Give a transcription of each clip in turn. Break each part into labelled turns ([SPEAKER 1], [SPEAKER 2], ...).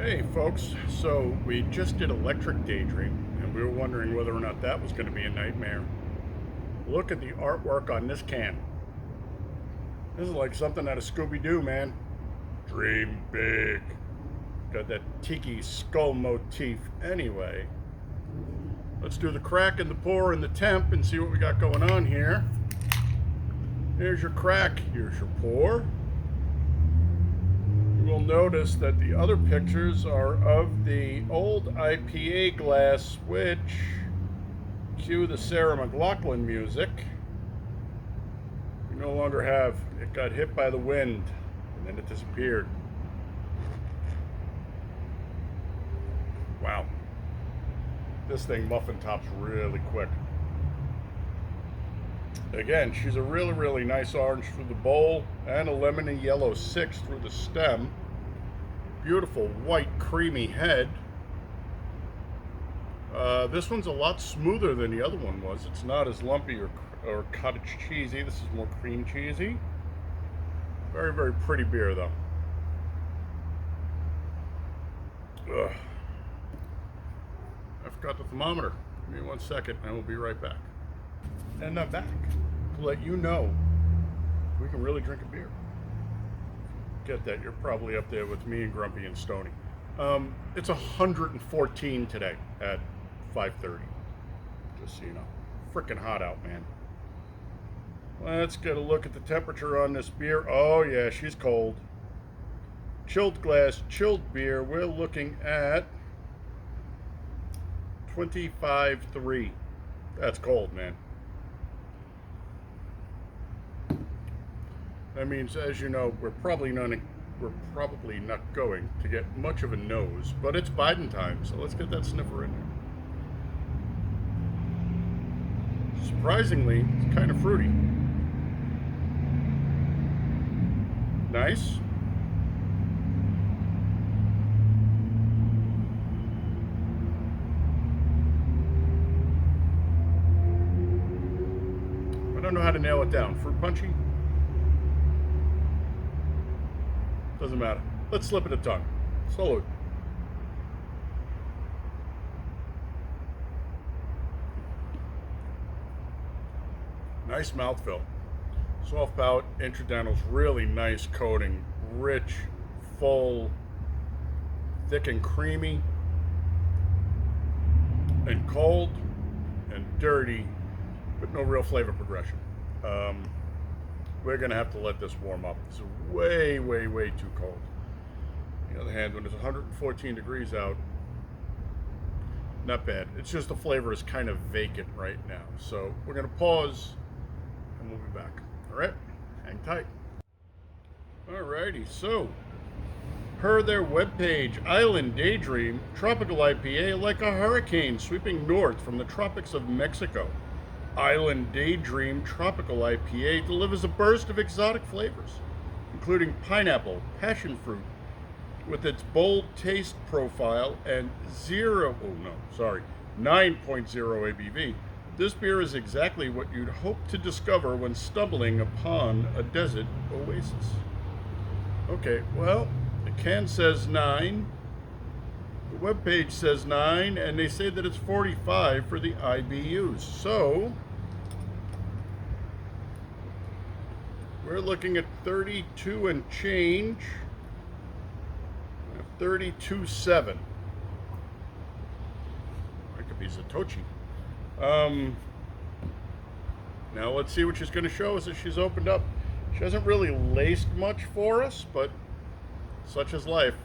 [SPEAKER 1] Hey folks, so we just did Electric Daydream and we were wondering whether or not that was going to be a nightmare. Look at the artwork on this can. This is like something out of Scooby-Doo, man. Dream big. Got that tiki skull motif. Anyway, let's do the crack and the pour and the temp and see what we got going on here. Here's your crack, here's your pour. You'll notice that the other pictures are of the old IPA glass, which, cue the Sarah McLachlan music, we no longer have. It got hit by the wind and then it disappeared. Wow. This thing muffin tops really quick. Again, she's a really nice orange through the bowl and a lemony yellow 6 through the stem. Beautiful white creamy head. This one's a lot smoother than the other one was. It's not as lumpy or cottage cheesy. This is more cream cheesy. Very pretty beer though. Ugh. I forgot the thermometer. Give me 1 second and we'll be right back. And I'm back to let you know we can really drink a beer. Get that, you're probably up there with me and Grumpy and Stony. It's 114 today at 5:30. Just so you know. Freaking hot out, man. Let's get a look at the temperature on this beer. Oh yeah, she's cold. Chilled glass, chilled beer. We're looking at 25.3. That's cold, man. That means, as you know, we're probably not going to get much of a nose, but it's Biden time, so let's get that sniffer in there. Surprisingly, it's kind of fruity. Nice. I don't know how to nail it down. Fruit punchy? Doesn't matter. Let's slip it a tongue. Salute. Nice mouthfeel. Soft palate, intradentals, really nice coating. Rich, full, thick and creamy. And cold and dirty, but no real flavor progression. We're gonna have to let this warm up. It's way too cold. On the other hand, when it's 114 degrees out, not bad. It's just the flavor is kind of vacant right now. So we're gonna pause and we'll be back. All right, hang tight. Alrighty, so per their webpage, Island Daydream, Tropical IPA like a hurricane sweeping north from the tropics of Mexico. Island Daydream Tropical IPA delivers a burst of exotic flavors, including pineapple, passion fruit, with its bold taste profile and 9.0 ABV. This beer is exactly what you'd hope to discover when stumbling upon a desert oasis. Okay, well, the can says 9, the webpage says 9, and they say that it's 45 for the IBUs. So we're looking at 32 and change, 32.7. That could be Zatochi. Now let's see what she's going to show us as she's opened up. She hasn't really laced much for us, but such is life.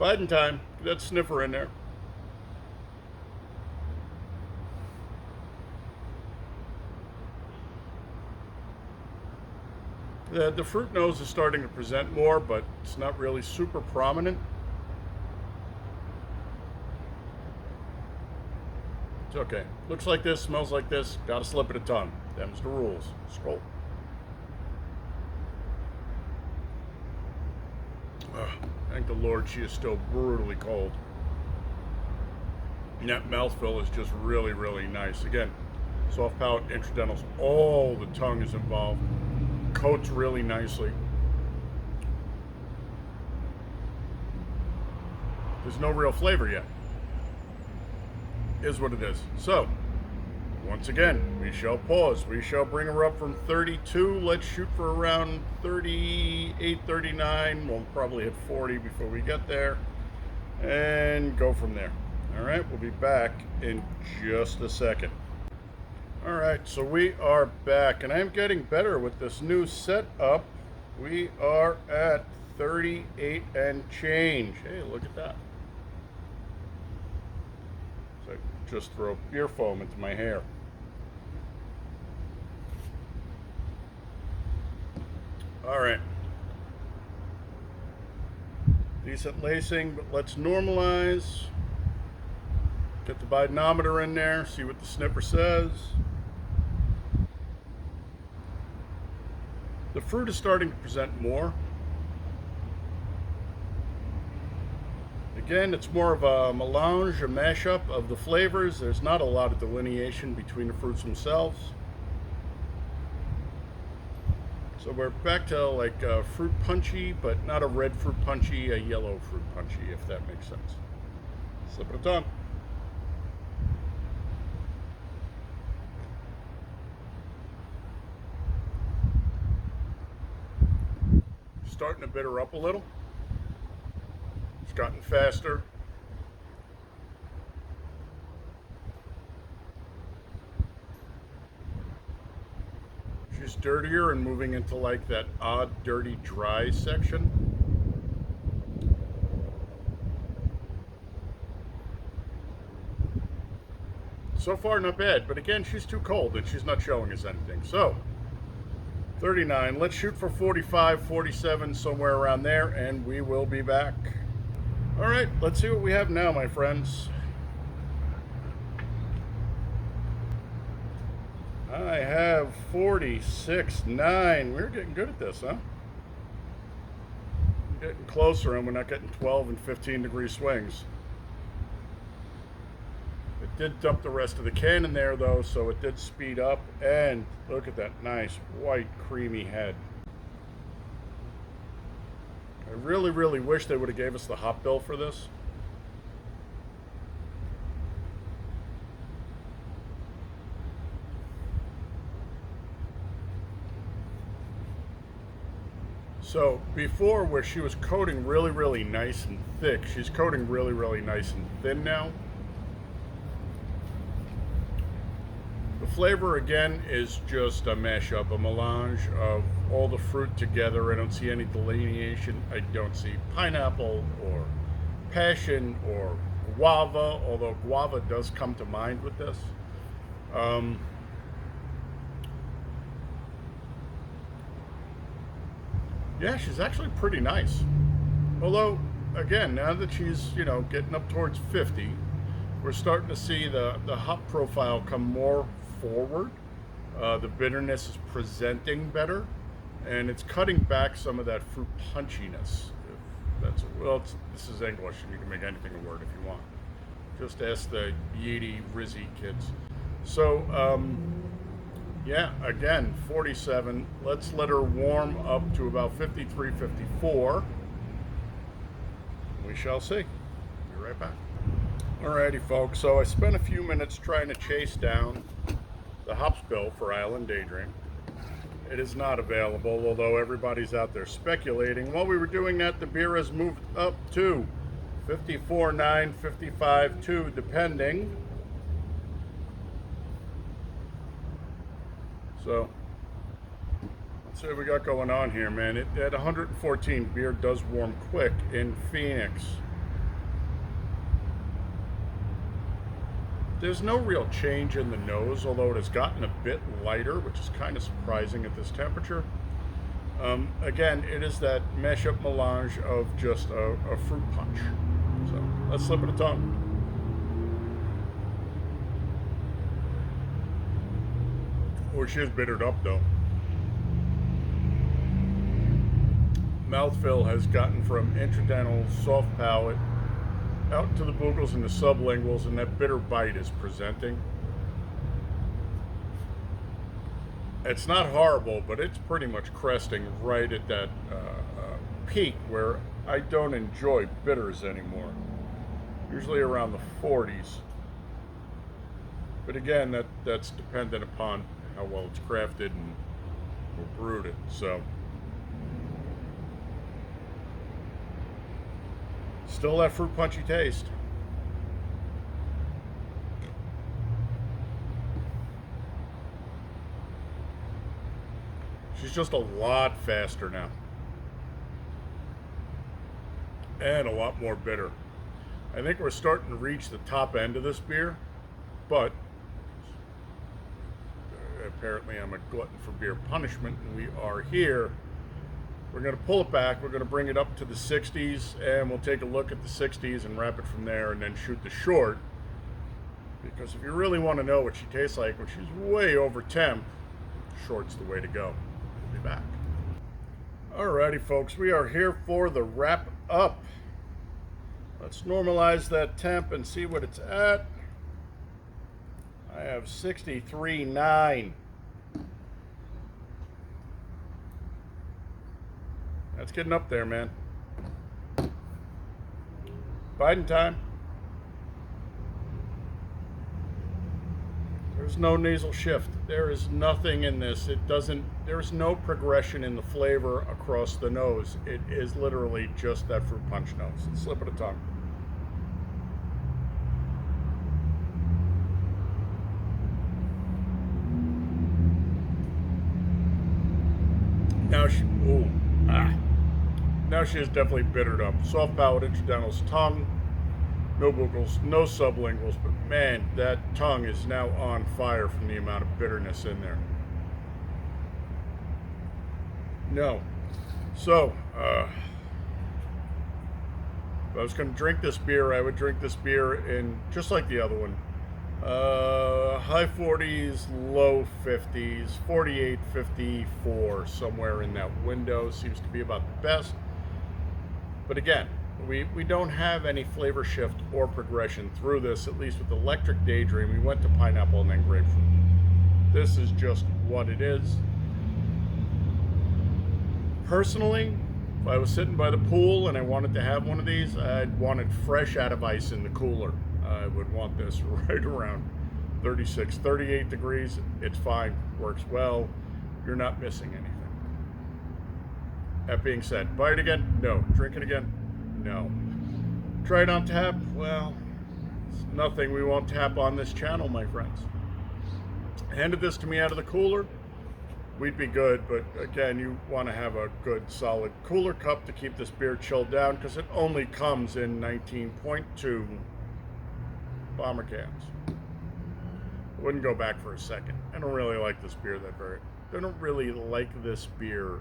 [SPEAKER 1] Biden time. Get that sniffer in there. The fruit nose is starting to present more, but it's not really super prominent. It's okay. Looks like this, smells like this. Gotta slip it a tongue. Them's the rules. Skål. Thank the Lord she is still brutally cold. And that mouthfeel is just really nice. Again, soft palate, intradentals, all the tongue is involved. Coats really nicely. There's no real flavor yet. Is what it is. So, once again, we shall pause. We shall bring her up from 32. Let's shoot for around 38, 39. We'll probably hit 40 before we get there. And go from there. All right, we'll be back in just a second. All right, so we are back, and I'm getting better with this new setup. We are at 38 and change. Hey, look at that. So I just throw beer foam into my hair. All right. Decent lacing, but let's normalize. Get the bidenometer in there, see what the sniffer says. The fruit is starting to present more. Again, it's more of a melange, a mashup of the flavors. There's not a lot of delineation between the fruits themselves. So we're back to like fruit punchy, but not a red fruit punchy, a yellow fruit punchy, if that makes sense. Slip it on. Starting to bitter up a little. It's gotten faster. She's dirtier and moving into like that odd, dirty, dry section. So far, not bad, but again, she's too cold and she's not showing us anything. So, 39. Let's shoot for 45, 47, somewhere around there, and we will be back. All right, let's see what we have now, my friends. I have 46.9. We're getting good at this, huh? We're getting closer, and we're not getting 12 and 15 degree swings. It did dump the rest of the can in there, though, so it did speed up. And look at that nice, white, creamy head. I really, really wish they would have gave us the hop bill for this. So before, where she was coating really, really nice and thick, she's coating really, really nice and thin now. The flavor, again, is just a mashup, a melange of all the fruit together. I don't see any delineation. I don't see pineapple or passion or guava, although guava does come to mind with this. Yeah, she's actually pretty nice. Although, again, now that she's, you know, getting up towards 50, we're starting to see the hop profile come more forward. The bitterness is presenting better, and it's cutting back some of that fruit punchiness. If that's well, this is English, and you can make anything a word if you want. Just ask the Yeety Rizzy kids. So, yeah, again, 47. Let's let her warm up to about 53, 54. We shall see. Be right back. Alrighty, folks. So I spent a few minutes trying to chase down the hops bill for Island Daydream. It is not available, although everybody's out there speculating. While we were doing that, the beer has moved up to 54.9, 55.2, depending. So, let's see what we got going on here, man. At 114, beer does warm quick in Phoenix. There's no real change in the nose, although it has gotten a bit lighter, which is kind of surprising at this temperature. Again, it is that mashup melange of just a fruit punch. So, let's slip it a tongue. Oh, she is bittered up, though. Mouthfeel has gotten from intradental, soft palate, out to the buccals and the sublinguals, and that bitter bite is presenting. It's not horrible, but it's pretty much cresting right at that peak where I don't enjoy bitters anymore. usually around the 40s. But again, that's dependent upon how well it's crafted and or brewed it. So still that fruit punchy taste. She's just a lot faster now. And a lot more bitter. I think we're starting to reach the top end of this beer, but apparently I'm a glutton for beer punishment, and we are here. We're going to pull it back. We're going to bring it up to the 60s, and we'll take a look at the 60s and wrap it from there, and then shoot the short. Because if you really want to know what she tastes like when she's way over temp, short's the way to go. We'll be back. Alrighty, folks, we are here for the wrap up. Let's normalize that temp and see what it's at. I have 63.9. That's getting up there, man. Biden time. There's no nasal shift. There is nothing in this. There's no progression in the flavor across the nose. It is literally just that fruit punch nose. Slip of the tongue. Now she is definitely bittered up. Soft palate, intradental's tongue. No buccals, no sublinguals, but man, that tongue is now on fire from the amount of bitterness in there. No. So, if I was going to drink this beer, I would drink this beer in, just like the other one, high 40s, low 50s, 48, 54, somewhere in that window seems to be about the best. But again, we don't have any flavor shift or progression through this, at least with Electric Daydream. We went to pineapple and then grapefruit. This is just what it is. Personally, if I was sitting by the pool and I wanted to have one of these, I'd want it fresh out of ice in the cooler. I would want this right around 36, 38 degrees. It's fine, works well. You're not missing anything. That being said, buy it again? No. Drink it again? No. Try it on tap? Well, it's nothing we won't tap on this channel, my friends. Handed this to me out of the cooler, we'd be good, but again, you want to have a good solid cooler cup to keep this beer chilled down, because it only comes in 19.2 bomber cans. I wouldn't go back for a second. I don't really like this beer I don't really like this beer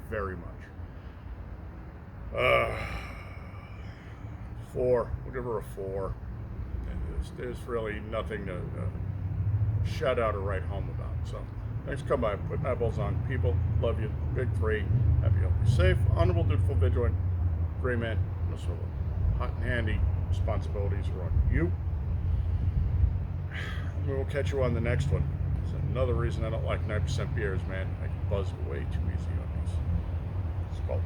[SPEAKER 1] very much. 4. We'll give her a 4. There's really nothing to shout out or write home about. So, thanks for coming by. Putting eyeballs on people. Love you. Big 3. Happy, healthy, safe, honorable, dutiful, vigilant. Gray man. No sort of hot and handy responsibilities are on you. We'll catch you on the next one. That's another reason I don't like 9% beers, man. I can buzz way too easy on these. Skål.